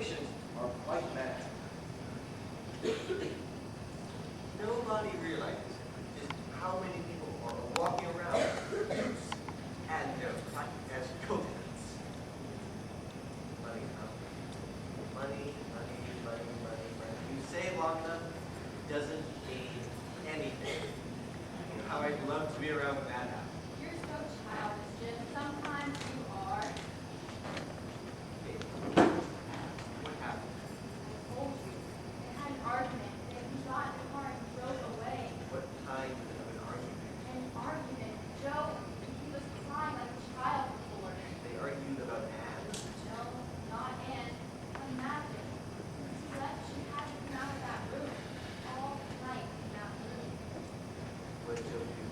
patients are quite mad. Nobody realizes just how many people are walking around and they're flat as coconuts. Money, huh? Money, money, money, money, money. You say it long enough, it doesn't mean anything. How I'd love to be around when that happens. You're so childish, Jim. Sometimes you are. Hey, what happened? I told you. They had an argument. Then he got in the car and drove away. What kind of an argument? An argument. Joe, he was crying like a child before. They argued about Anne? No, not Anne. Imagine. Since he left, she hasn't come out of that room. All night in that room. What did Joe do?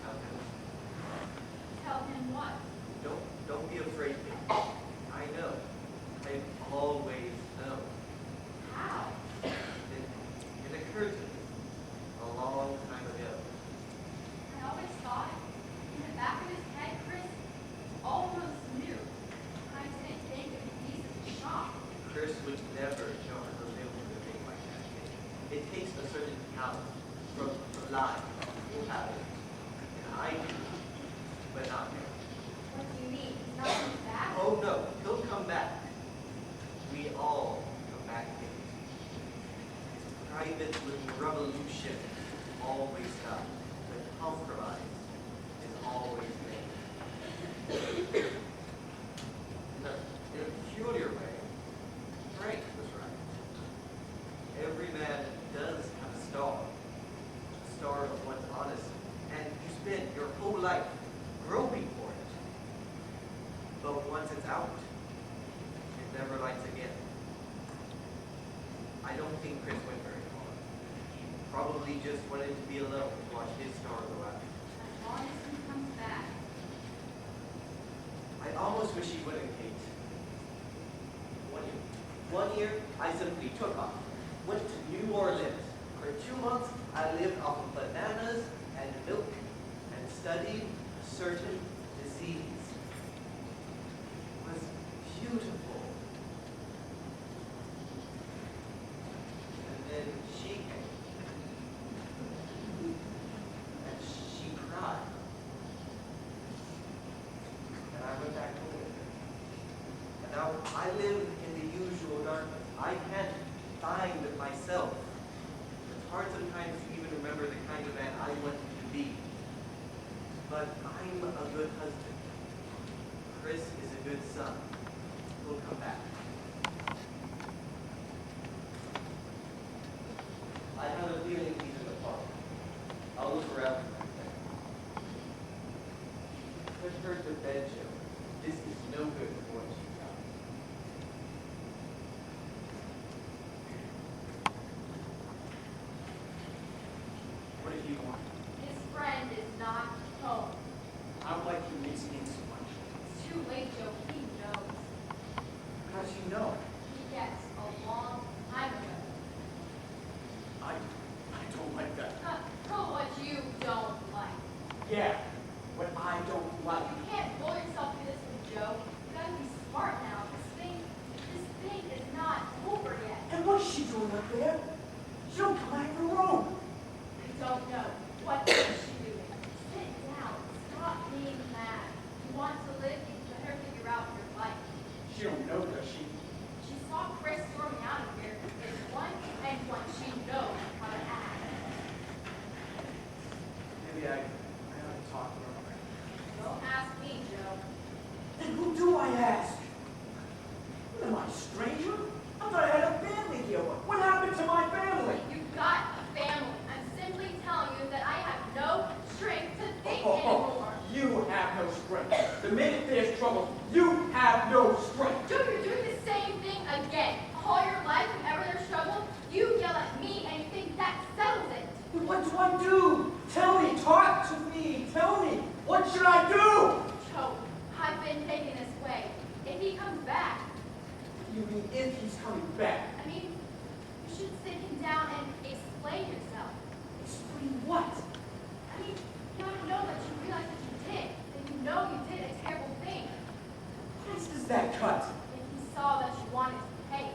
Tell him. Tell him what? Don't be afraid, baby. I know. I've always known. How? It occurred to me a long time ago. I always thought, in the back of his head, Chris almost knew. I didn't think it would be such a shock. Chris would never show her reveal a thing like that. It takes a certain talent from lying. You'll have it. And I do, but not him. What do you mean? He's not coming back? Oh no, he'll come back. We all come back in. Private little revolution always stops, but compromise is always made. In a peculiar way, Frank was right. Every man does have a star of one's honesty, and you spend your whole life groping for it. But once it's out, it never lights again. I don't think Chris went very far. He probably just wanted to be alone to watch his star go out. As long as he comes back. I almost wish he wouldn't, Kate. 1 year, I simply took off. Went to New Orleans. For 2 months, I lived off of bananas and milk and studied a certain disease. It was beautiful. And then she came. And she cried. And I went back home with her. And now I live in the usual darkness. I can't find myself. It's hard sometimes to even remember the kind of man I wanted to be. But I'm a good husband. Chris is a good son. He'll come back. I have a feeling he's in the park. I'll look around for him. Put her to bed, Joe. This is no good for what she's got. What do you want? His friend is not home. How like you listening so much? It's too late, Joe. He knows. How does she know? Yes, a long time ago. I don't like that. For what you don't like. Yeah, what I don't like. You can't fool yourself through this with Joe. You gotta be smart now. This thing is not over yet. And what's she doing up there? She don't come out of the room. I don't know. What is she doing? Sit down. Stop being mad. You want to live, you better figure out your life. She don't know, does she? She saw Chris storming out of here. It's one and one. She knows how to act. Maybe I ought to talk to her. Don't ask me, Joe. Then who do I ask? What am I, a stranger? I thought I had a family here. What happened to my family? You've got a family. I'm simply telling you that I have no strength to think Oh, anymore. you have no strength. The minute there's trouble, you have no strength. Joe, you're doing the same thing again. All your life, whenever there's trouble, you yell at me and you think that settles it. But what do I do? Tell me, talk to me, tell me. What should I do? Joe, I've been thinking this way. If he comes back, You mean if he's coming back? I mean, you should sit him down and explain yourself. Explain what? I mean, you ought to know that you realize that you did. That you know you did a terrible thing. What price does that cut? If he saw that you wanted to pay,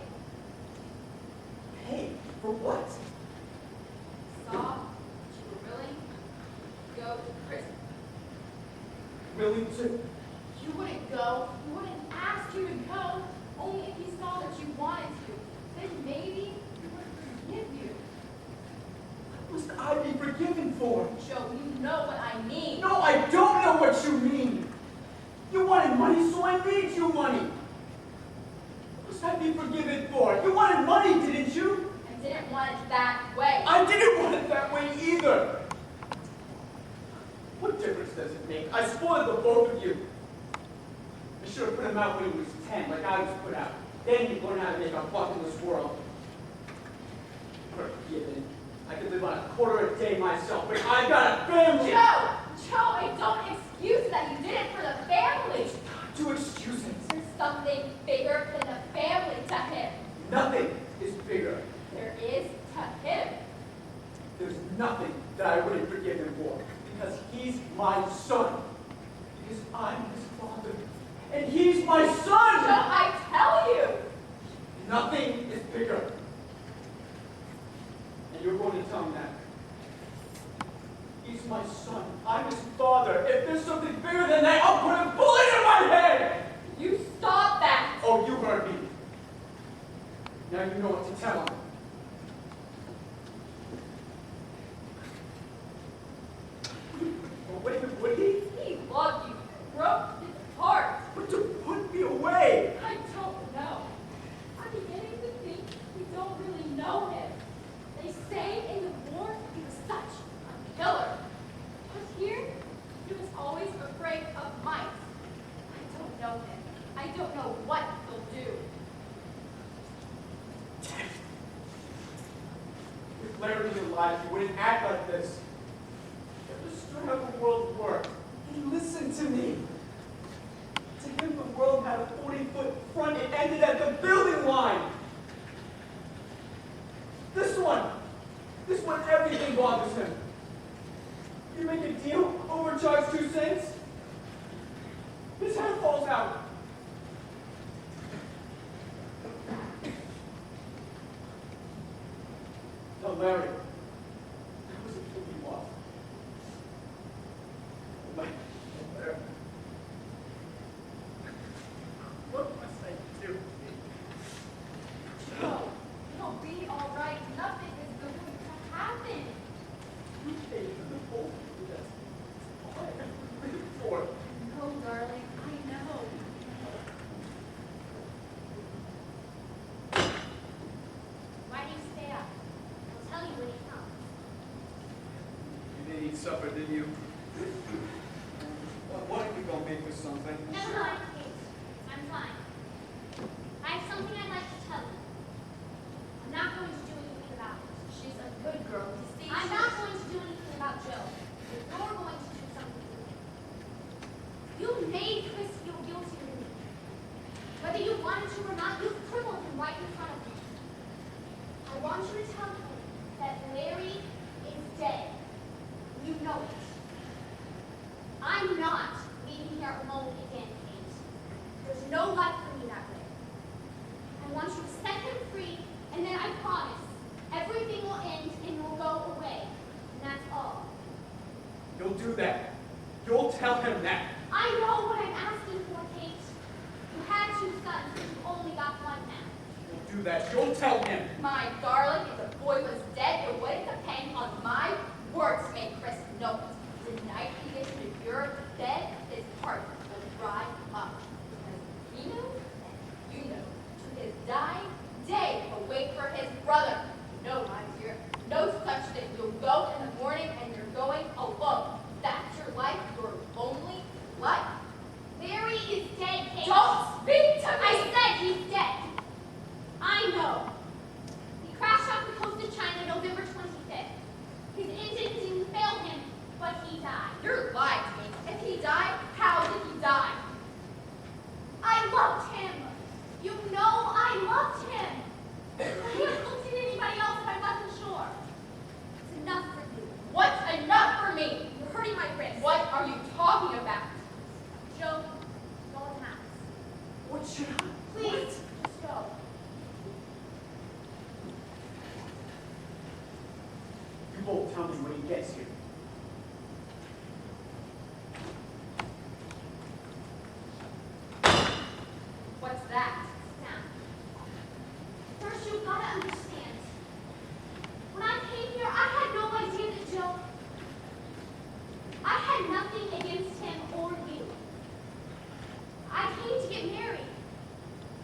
what? Saw that you were willing to go to prison. Willing to? You wouldn't go. He wouldn't ask you to go. Only if he saw that you wanted to. Then maybe he would forgive you. What must I be forgiven for? Joe, you know what I mean. No, I don't know what you mean. You wanted money, so I made you money. What must I be forgiven for? You wanted money, didn't you? I didn't want it that way. I didn't want it that way either. What difference does it make? I spoiled the both of you. I should have put him out when he was 10, like I was put out. Then he'd learn how to make a buck in this world. Forgiven. I could live on a quarter a day myself, but I've got a family! Joe, I don't excuse that you did it for the family. It's not to excuse it. There's something bigger than the family to him. Nothing is bigger. There is to him. There's nothing that I wouldn't forgive him for, because he's my son. Because I'm his father. And he's my son! Joe, I tell you! Nothing is bigger. And you're going to tell him that. He's my son. I'm his father. If there's something bigger than that, I'll put a bullet in my head! You stop that! Oh, you heard me. Now you know what to tell him. Would he? He loved you. Broke his heart. But to put me away! I don't know. I'm beginning to think we don't really know him. They say in the war he was such a killer. But here, he was always afraid of mice. I don't know him. I don't know what he'll do. If Larry was alive, he wouldn't act like this. He understood how the world worked. He listened to me. To him, the world had a 40-foot front. It ended at the building line. This one, everything bothers him. You make a deal, overcharge 2 cents. His head falls out. Tell Larry, that was a kill you off. Larry, what must I do? Joe, it'll be all right. Nothing is going to happen. You paid for the whole thing. That's all I ever lived for. No, darling, I know. Why do you stay up? I'll tell you when he comes. You didn't eat supper, did you? Well, why don't we go make us something? Never mind, Kate. I'm fine. I have something I'd like to tell you. I'm not going to do anything about it. She's a good girl. You see, I'm not going to do anything about Joe. But you're going to do something with him. You made Chris feel guilty of me. Whether you wanted to or not, you've crippled him right in front of him. I want you to tell him that Larry is dead. You know it. I'm not leaving here alone again, Kate. There's no life for me that way. I want you to set him free, and then I promise everything will end and you'll go away. And that's all. You'll do that. You'll tell him that. I know what I'm asking for, Kate. You had 2 sons, but you only got 1 now. You'll do that. You'll tell him. my darling, if the boy was dead, it wouldn't depend on my words to make Chris know it. The night he gets to your bed, his heart will dry up. Because he knew, and you know, to his dying day, he'll wait for his brother. No, my dear, no such thing. You'll go in the morning and you're going alone. That's your life, your lonely life. Larry is dead, Kate. Don't speak to me! I said he's dead. I know. He crashed off the coast of China November 25th. His engine didn't fail him, but he died. You're lying to me. If he died, how did he die? I loved him. You know I loved him. will tell me when he gets here. What's that? Now, first you've got to understand. When I came here, I had no idea that Joe. I had nothing against him or you. I came to get married.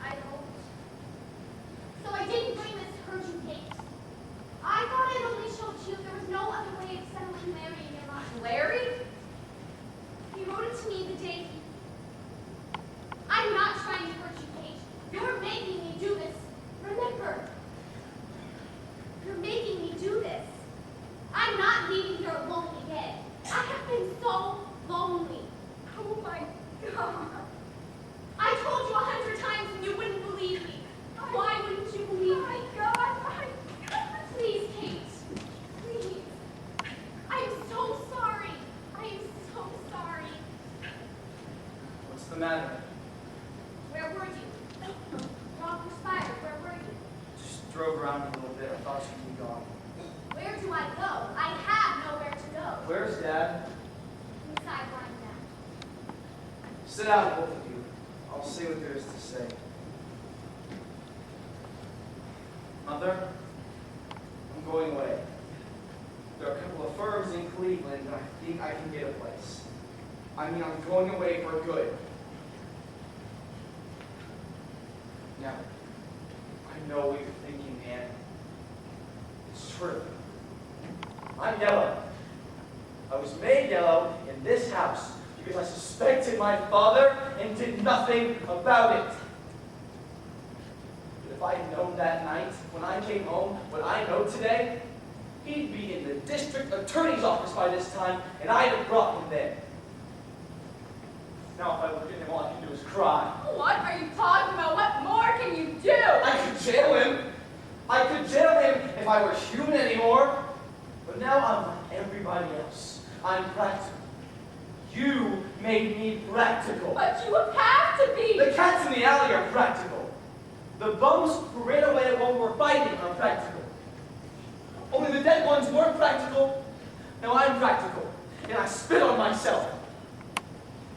I hoped. So I didn't bring this hurt you hate. I thought I'd only show it to you if there was no other way of settling Larry in your mind. Larry? He wrote it to me the day he. I'm not trying to hurt you, Kate. You're making me do this. Remember. You're making me do this. I'm not leaving here alone again. I have been so lonely. Oh my God. I told you 100 times and you wouldn't believe me. Why wouldn't you believe me? My God. Please, Kate. Please. I am so sorry. I am so sorry. What's the matter? Where were you? Rock perspired. Where were you? Just drove around a little bit. I thought you'd be gone. Where do I go? I have nowhere to go. Where's Dad? Inside where I'm now. Sit down, both of you. I'll say what there is to say. Mother, I'm going away. There are a couple of firms in Cleveland, and I think I can get a place. I mean, I'm going away for good. Now, I know what you're thinking, man. It's true. I'm yellow. I was made yellow in this house because I suspected my father and did nothing about it. But if I had known that night when I came home what I know today, he'd be in the district attorney's office by this time, and I'd have brought him there. Now, if I look at him, all I can do is cry. What are you talking about? What more can you do? I could jail him. I could jail him if I were human anymore. But now I'm like everybody else. I'm practical. You made me practical. But you have to be. The cats in the alley are practical. The bums who ran away while we were fighting are practical. Only the dead ones weren't practical. Now I'm practical. And I spit on myself.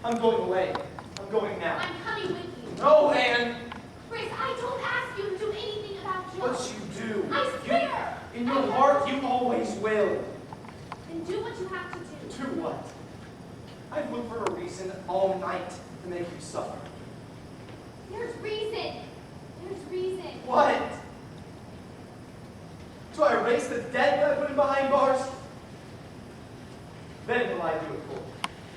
I'm going away. I'm going now. I'm coming with you. No, Anne. Chris, I don't ask you to do anything about Joe. What you do. I swear. In your heart, you always will. Then do what you have to do. Do what? I've looked for a reason all night to make you suffer. There's reason. There's reason. What? Do I erase the dead that I put in behind bars? Then will I do it for?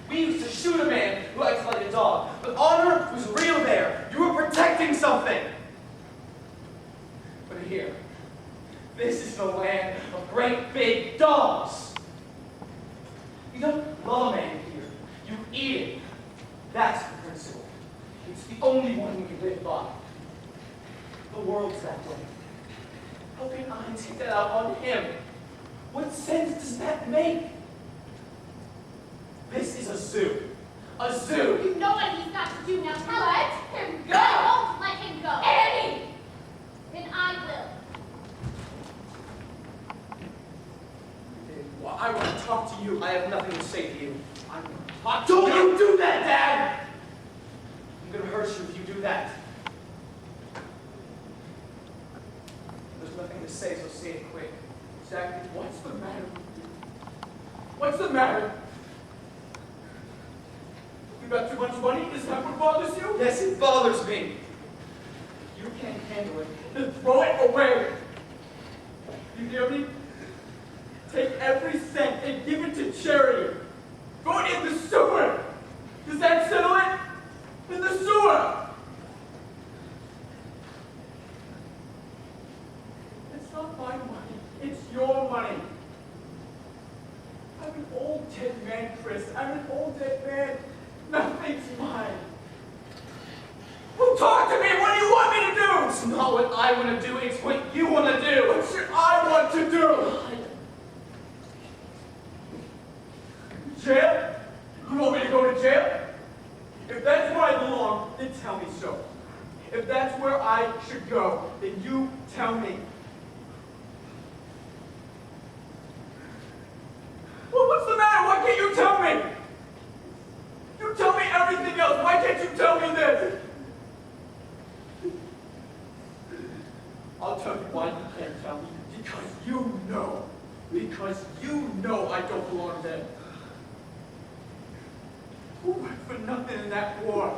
We used to shoot a man who acted like a dog, but honor was real there. You were protecting something. But here, this is the land of great big dogs. You don't love a man here. You eat it. That's the principle. It's the only one we can live by. The world's that way. How can I take that out on him? What sense does that make? This is a zoo. A zoo! You know what he's got to do now. Tell Let him. him go. I won't let him go. Annie! Then I will. Well, I want to talk to you. I have nothing to say to you. I want to talk to Don't you. you do that, Dad! I'm gonna hurt you if you do that. There's nothing to say, so say it quick. Exactly. What's the matter with you? What's the matter? You got too much money? Is that what bothers you? Yes, it bothers me. You can't handle it. Then throw it away. You hear me? Take every cent and give it to Jeri. Throw it in the sewer. Does that settle it? In the sewer. It's not my money. It's your money. I'm an old dead man, Chris. I'm an old dead man. Nothing's mine. Well, talk to me. What do you want me to do? It's not what I want to do, it's what you want to do. What should I want to do? Jail? You want me to go to jail? If that's where I belong, then tell me so. If that's where I should go, then you tell me. I'll tell you why you can't tell me. Because you know. Because you know I don't belong there. Who worked for nothing in that war?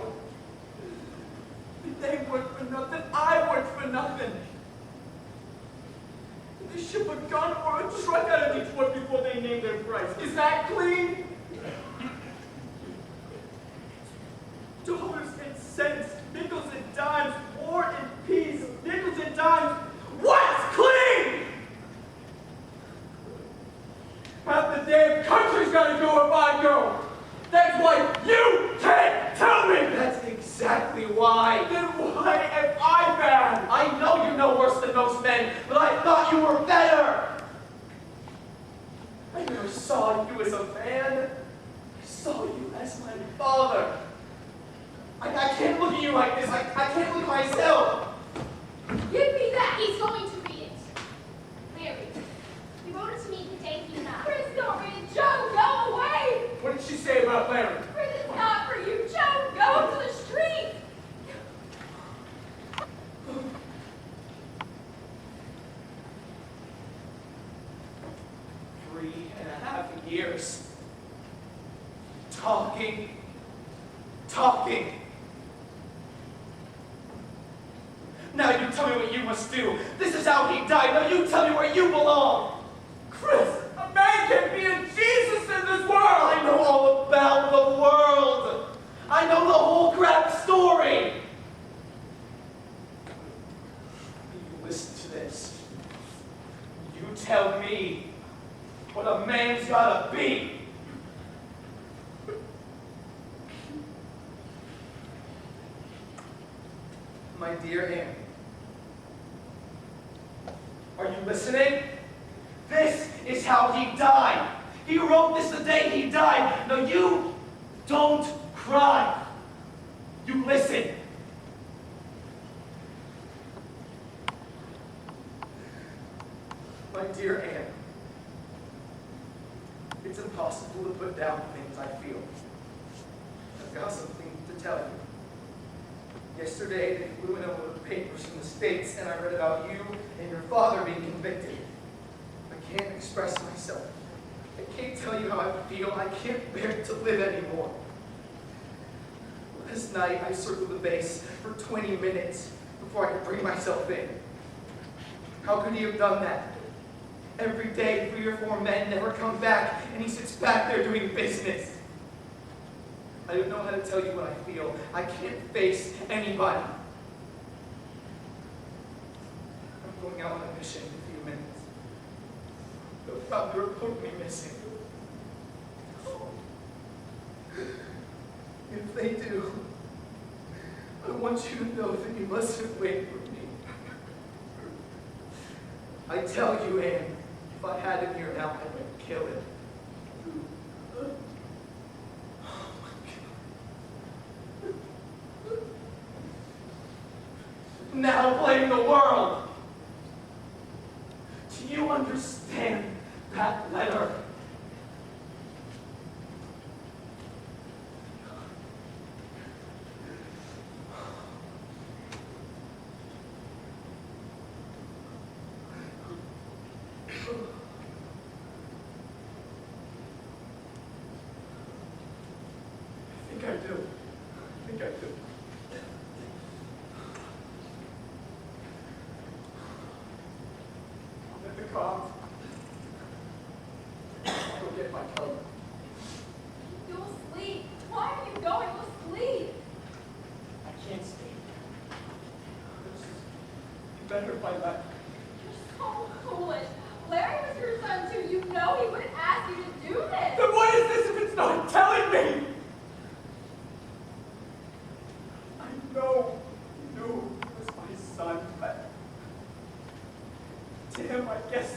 They worked for nothing. I worked for nothing. Did they ship a gun or a truck out of Detroit before they named their price? Is that clean? Dollars and cents, nickels and dimes, war and peace, nickels and dimes. What's clean? Half the damn country's gotta go if I go. That's why you can't tell me. That's exactly why. Then why am I bad? I know you know worse than most men, but I thought you were better. I never saw you as a man. I saw you as my father. I can't look at you like this. I can't look at myself. Give me that! He's going to read it. Larry, he wrote it to me the day he died. Chris, don't read it. Joe, go away! What did she say about Larry? Chris, it's not for you. Joe, go to the street! 3.5 years. Talking. Now you tell me what you must do. This is how he died. Now you tell me where you belong. Chris, a man can be a Jesus in this world. I know all about the world. I know the whole crap story. You listen to this. You tell me what a man's gotta be. My dear Anne, are you listening? This is how he died. He wrote this the day he died. Now you don't cry. You listen. My dear Anne, it's impossible to put down the things I feel. I've got something to tell you. Yesterday, they flew in over the papers from the States, and I read about you and your father being convicted. I can't express myself. I can't tell you how I feel. I can't bear to live anymore. Last night, I circled the base for 20 minutes before I could bring myself in. How could he have done that? Every day, 3 or 4 men never come back, and he sits back there doing business. I don't know how to tell you what I feel. I can't face anybody. I'm going out on a mission in a few minutes. They'll probably report me missing. If they do, I want you to know that you mustn't wait for me. I tell you, Anne, if I had him here now, I would kill him. Now blame the world. Do you understand that letter? I think I do. I'm at the car. I'll go get my coat. You'll sleep. Why are you going to sleep? I can't stay. It's better if I left. You're so foolish. Larry was your son too. You know he wouldn't ask you to do this. Then what is this if it's not telling me? I know he knew he was my son, but to him, I guess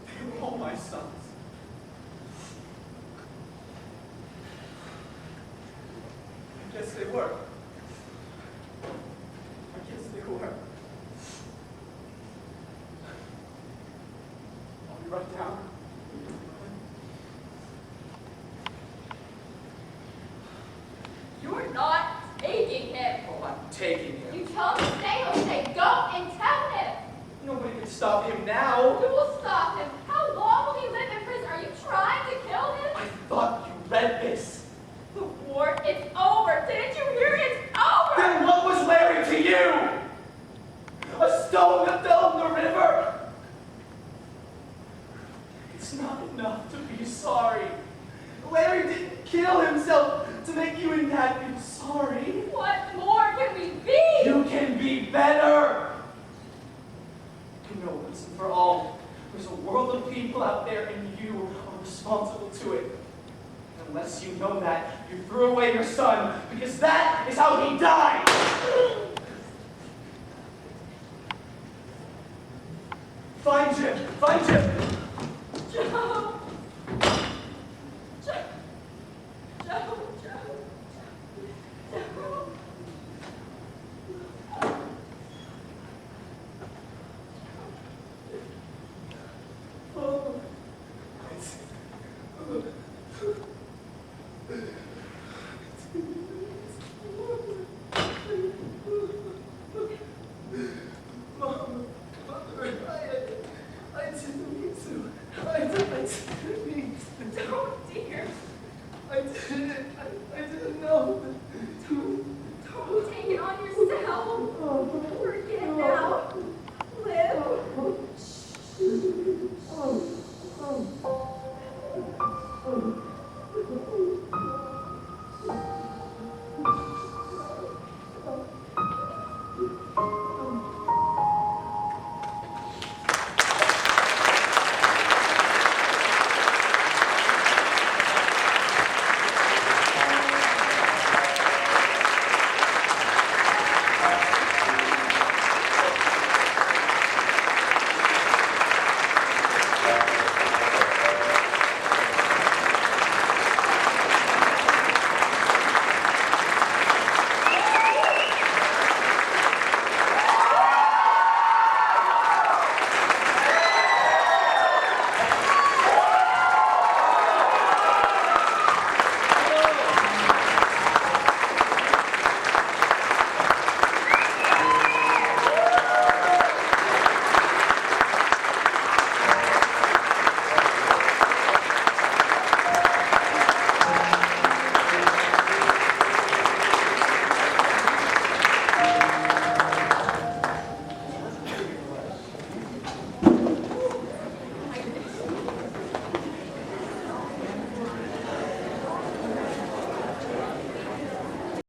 they were all my sons. I guess they were. I guess they were. I'll be right down. You're not taking him. Oh, I'm taking him. You tell him to stay, he'll stay. Go and stone that fell in the river. It's not enough to be sorry. Larry didn't kill himself to make you and Dad feel sorry. What more can we be? You can be better. You know, once and for all, there's a world of people out there and you are responsible to it. And unless you know that, you threw away your son because that is how he died. Find Jim! Find Jim!